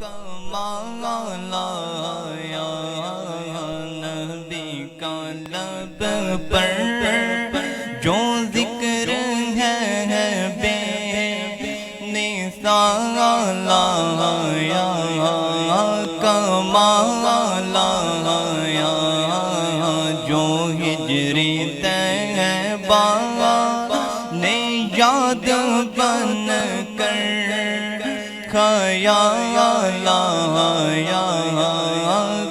کمال آیا نبی کا لب پر جو ذکر ہے بے مثال آیا کمال آیا جو ہجری طیبہ نے یاد بن کر خیال آیا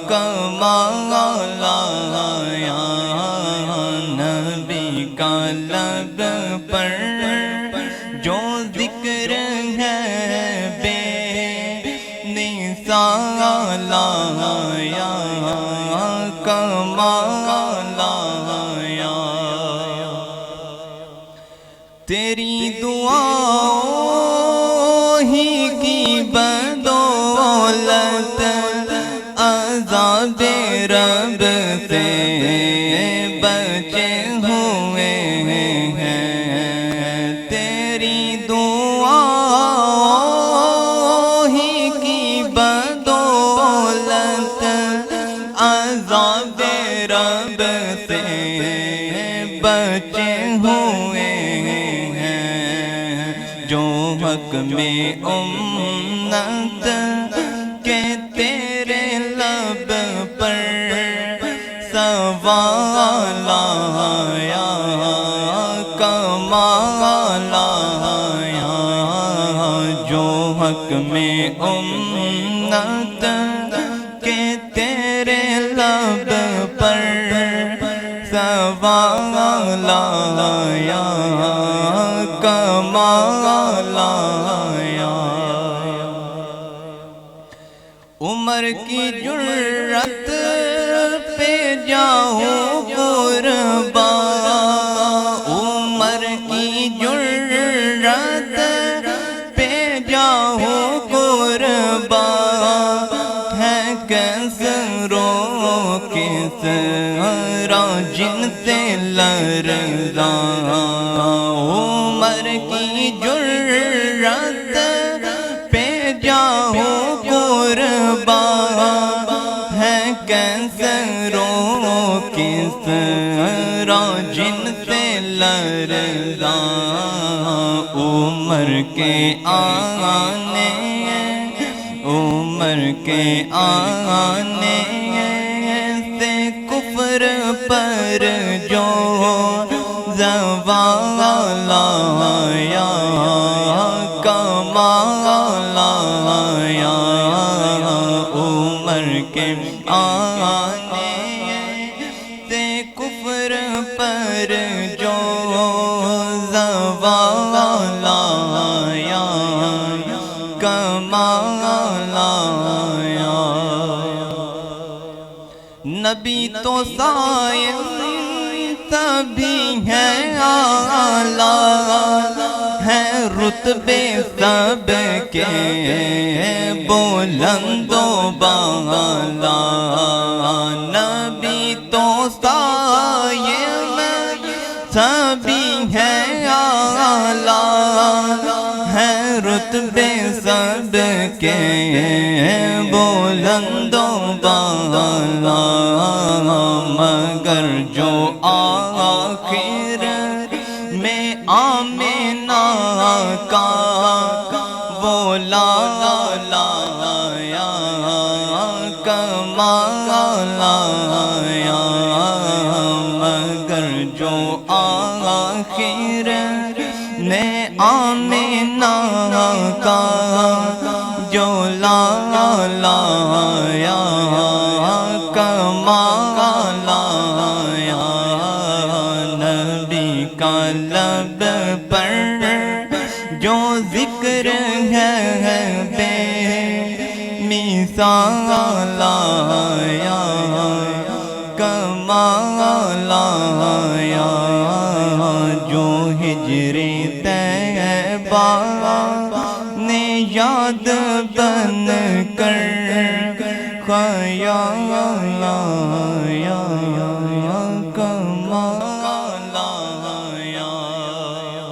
کمال آیا نبی کا لب پر جو ذکر ہے بے مثال آیا کمال آیا تیری دعاؤں ہی کی بدولت عذاب رب سے بچے ہوئے ہیں تیری دعاؤں ہی کی بدولت عذاب رب سے بچے ہوئے جو حق میں امت کے تیرے لب پر سوال آیا کمال آیا جو حق میں امت کے تیرے لب پر سوال آیا کمال آیا عمر کی جرت پہ جاؤں قربان عمر کی جرت پہ جاؤں قربان ہے کیسروں کس جن سے لرزاں عمر کی جرت پہ جاؤں قربان ہے کیسروں کس جن سے لرزاں عمر کے آنے سے کفر پر جو زوال آیا کمال آیا عمر کے آنے سے کفر پر جو زوال آیا کمال آیا نبی تو سائے سبھی ہیں اعلیٰ ہے رتبے سب کے بلند و بالا نبی تو سائے سبھی ہیں اعلیٰ ہے رتبے سب کے بلند و بالا مگر جو آخر میں آمینہ کا وہ لال آیا کمال آیا مگر جو آخر میں آمینہ کا جو لال آیا کمال آیا نبی کا لب پر جو ذکر ہے بے مثال آیا کمال آیا جو ہجری طیبہ نے یاد بن کر خیال آیا